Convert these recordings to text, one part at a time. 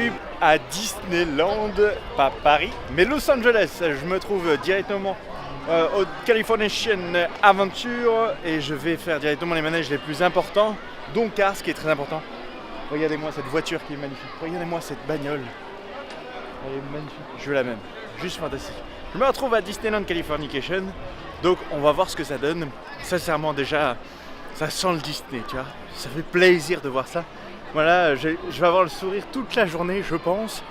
suis à Disneyland, pas Paris, mais Los Angeles. Je me trouve directement au Californian Adventure et je vais faire directement les manèges les plus importants, dont Cars qui est très important. Regardez-moi cette voiture qui est magnifique, regardez-moi cette bagnole. Elle est magnifique, je veux la même, juste fantastique. Je me retrouve à Disneyland Californication, donc on va voir ce que ça donne. Sincèrement déjà, ça sent le Disney, tu vois. Ça fait plaisir de voir ça. Voilà, je vais avoir le sourire toute la journée, je pense.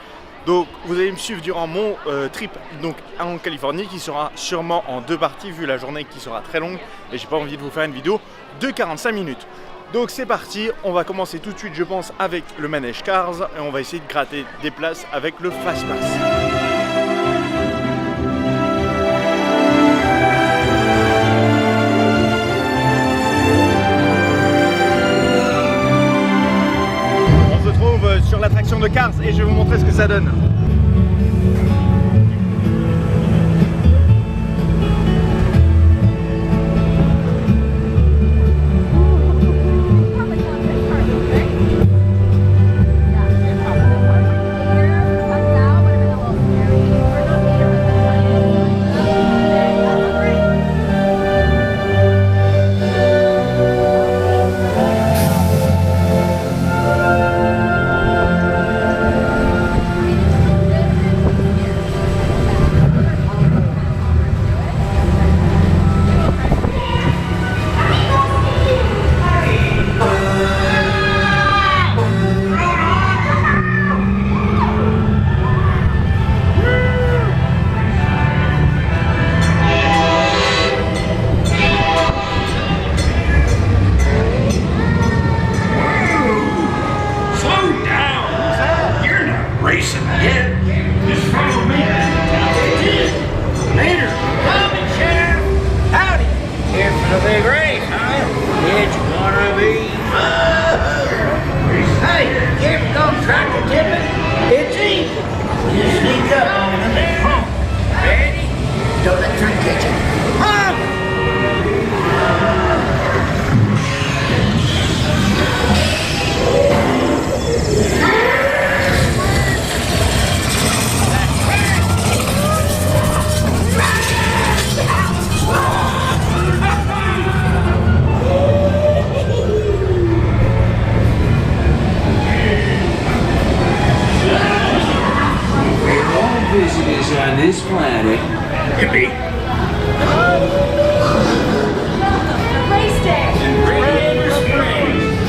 Donc vous allez me suivre durant mon trip donc, en Californie, qui sera sûrement en 2 parties, vu la journée qui sera très longue. Et j'ai pas envie de vous faire une vidéo de 45 minutes. Donc c'est parti, on va commencer tout de suite, je pense, avec le manège Cars. Et on va essayer de gratter des places avec le Fast Pass. Sur l'attraction de Cars et je vais vous montrer ce que ça donne. On this planet could be race day.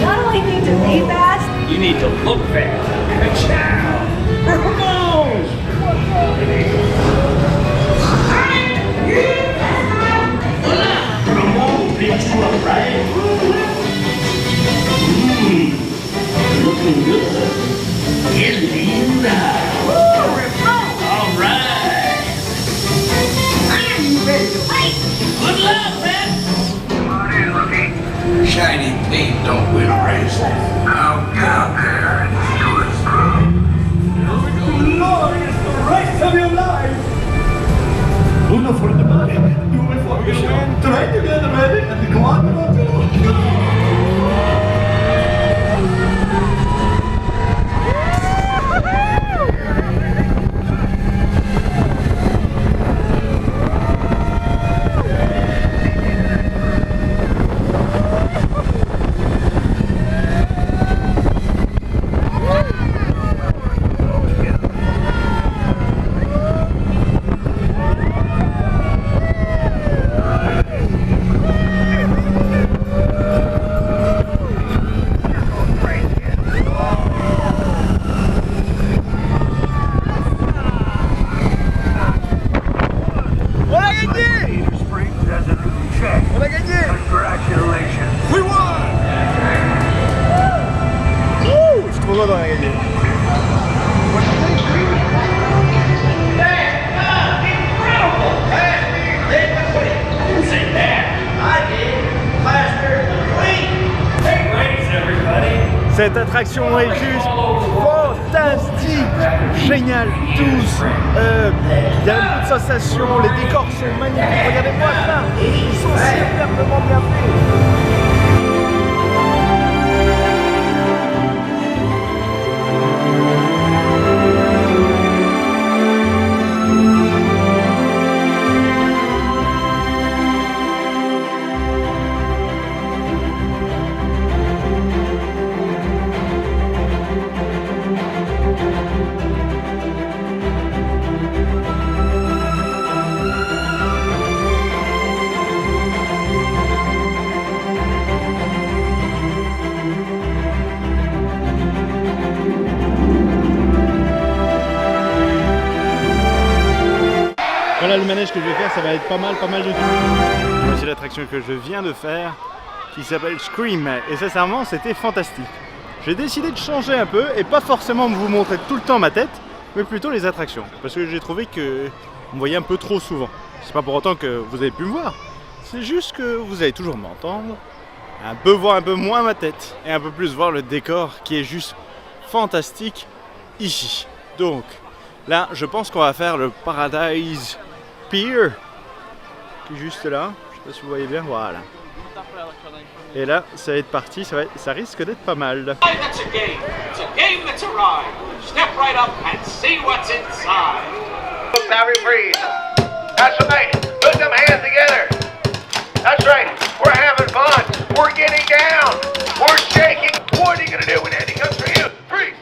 Not only need to be fast, you need to look fast. Ka-chow! Come on! Come on, bitch, you up, right? Looking good. Getting right. All right. are you ready to fight? Good luck, man. Come on in, Lucky. Shiny paint don't win a race. Now get up there and do it, screw. Lord, it's the race of your life! Uno for the money, do it for your man. Try to get ready and go on. Cette attraction est juste fantastique, génial, tous. Il y a une petite sensation, les décors sont magnifiques. Regardez-moi ça, ils sont superbement bien faits. manèges que je vais faire, ça va être pas mal de tout. Voici l'attraction que je viens de faire, qui s'appelle Scream. Et sincèrement, c'était fantastique. J'ai décidé de changer un peu, et pas forcément de vous montrer tout le temps ma tête, mais plutôt les attractions. Parce que j'ai trouvé que vous me voyez un peu trop souvent. C'est pas pour autant que vous avez pu me voir. C'est juste que vous allez toujours m'entendre, un peu voir un peu moins ma tête, et un peu plus voir le décor qui est juste fantastique ici. Donc, là, je pense qu'on va faire le Paradise Pier, qui est juste là. Je sais pas si vous voyez bien, voilà. Et là, ça va être parti, ça risque d'être pas mal. That's a game. It's a game that's a ride. Step right up and see what's inside. Now freeze. That's right. Put them hands together. That's right. We're having fun. We're getting down. We're shaking. What are you gonna do when Andy comes for you? Freeze.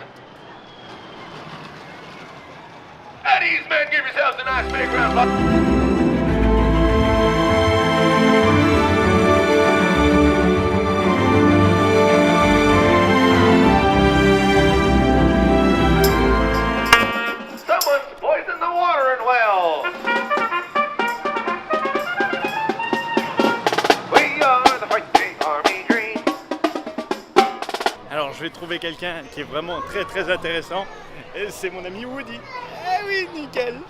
At ease, man. Give yourselves a nice big round of applause. Alors je vais trouver quelqu'un qui est vraiment très intéressant, et c'est mon ami Woody. Eh oui, nickel.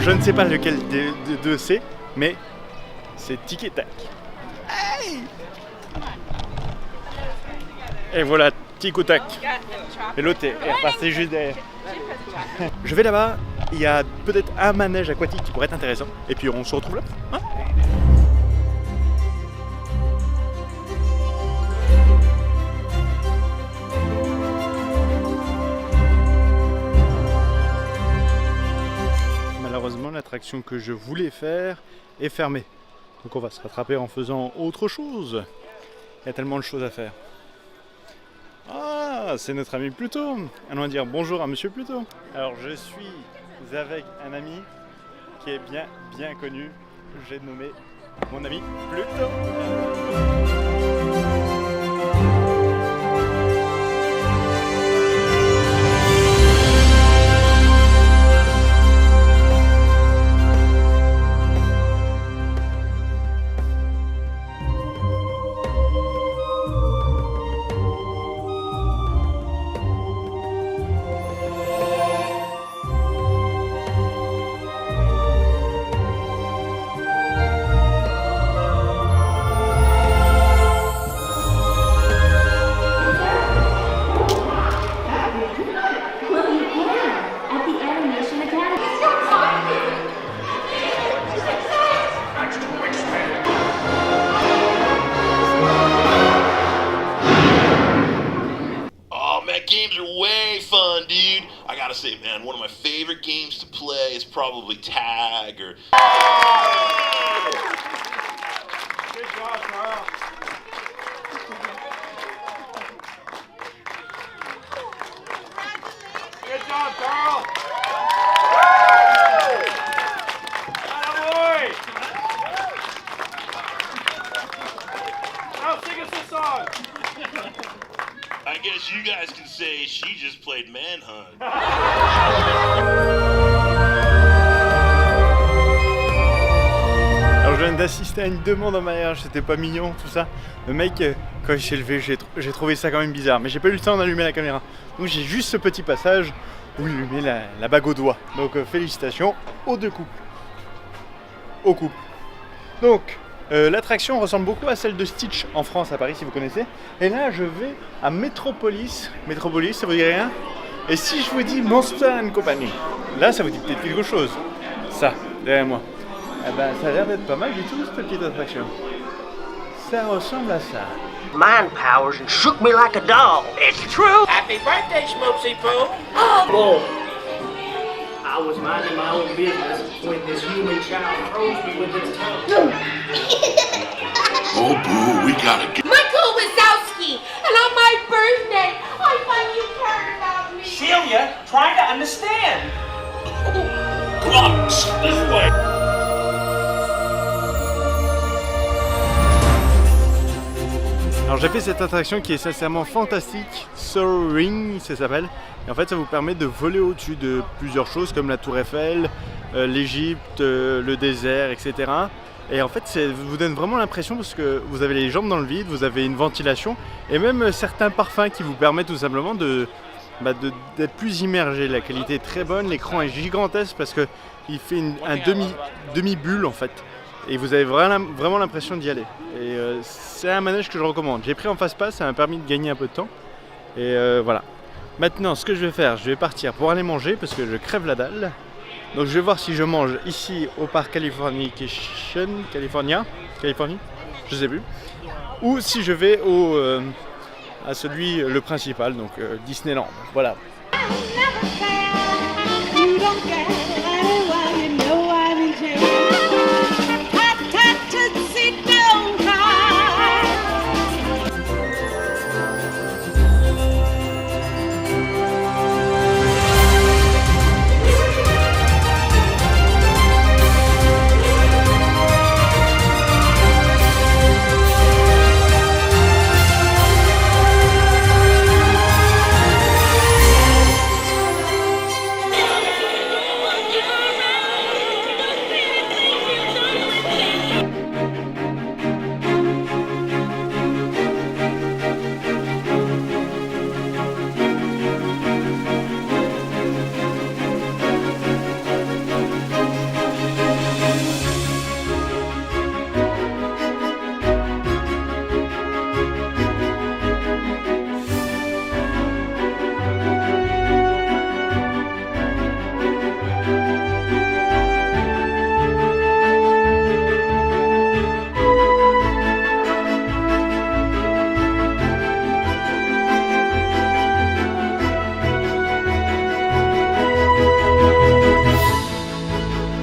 Je ne sais pas lequel des deux c'est, mais c'est Tic et Tac. Hey, et voilà, Tic ou Tac. Et l'autre est repassé juste derrière. Je vais là-bas, il y a peut-être un manège aquatique qui pourrait être intéressant. Et puis on se retrouve là. Hein? Malheureusement, l'attraction que je voulais faire est fermée. Donc on va se rattraper en faisant autre chose. Il y a tellement de choses à faire. Ah, c'est notre ami Pluto. Allons dire bonjour à Monsieur Pluto. Alors je suis avec un ami qui est bien connu. J'ai nommé mon ami Pluto. Games are way fun, dude. I gotta say, man, one of my favorite games to play is probably tag or... Good job, Carl. Good job, Carl. Attaboy. Now sing us a song. I guess you guys can say she just played Manhunt. Alors je viens d'assister à une demande en mariage, c'était pas mignon tout ça. Le mec, quand il s'est levé, j'ai trouvé ça quand même bizarre, mais j'ai pas eu le temps d'allumer la caméra. Donc j'ai juste ce petit passage où il lui met la bague au doigt. Donc félicitations aux deux couples. Au couple. Donc l'attraction ressemble beaucoup à celle de Stitch en France, à Paris, si vous connaissez. Et là, je vais à Metropolis. Metropolis, ça vous dit rien? Et si je vous dis Monster & Company, là, ça vous dit peut-être quelque chose. Ça, derrière moi. Eh ben, ça a l'air d'être pas mal du tout, cette petite attraction. Ça ressemble à ça. Mind powers and shook me like a doll. It's true. Happy birthday, Schmoopsy Poo. Oh, I was minding my own business when this human child froze me with its tongue. Oh, boo, we gotta get. Michael Wazowski, and on my birthday, I thought you cared about me. Celia, trying to understand. Come on, this way. Alors j'ai fait cette attraction qui est sincèrement fantastique, Soaring ça s'appelle, et en fait ça vous permet de voler au-dessus de plusieurs choses comme la tour Eiffel, l'Égypte, le désert, etc. Et en fait ça vous donne vraiment l'impression parce que vous avez les jambes dans le vide, vous avez une ventilation et même certains parfums qui vous permettent tout simplement d'être plus immergé. La qualité est très bonne, l'écran est gigantesque parce qu'il fait un demi-bulle en fait. Et vous avez vraiment l'impression d'y aller. Et c'est un manège que je recommande. J'ai pris en fast-pass, ça m'a permis de gagner un peu de temps. Et voilà. Maintenant, ce que je vais faire, je vais partir pour aller manger parce que je crève la dalle. Donc je vais voir si je mange ici au parc Californie, je sais plus. Ou si je vais à celui, le principal, donc Disneyland. Voilà.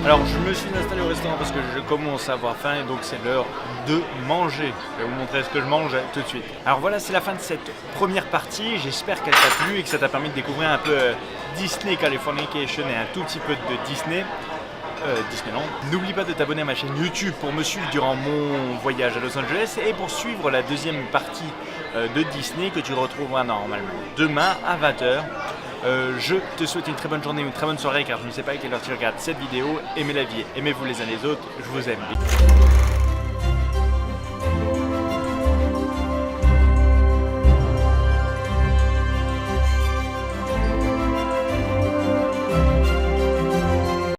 Alors je me suis installé au restaurant parce que je commence à avoir faim et donc c'est l'heure de manger. Je vais vous montrer ce que je mange tout de suite. Alors voilà, c'est la fin de cette première partie. J'espère qu'elle t'a plu et que ça t'a permis de découvrir un peu Disney Californication et un tout petit peu de Disneyland. N'oublie pas de t'abonner à ma chaîne YouTube pour me suivre durant mon voyage à Los Angeles et pour suivre la deuxième partie de Disney que tu retrouveras normalement demain à 20h. Je te souhaite une très bonne journée, une très bonne soirée car je ne sais pas à quelle heure tu regardes cette vidéo. Aimez la vie, aimez-vous les uns les autres, je vous aime.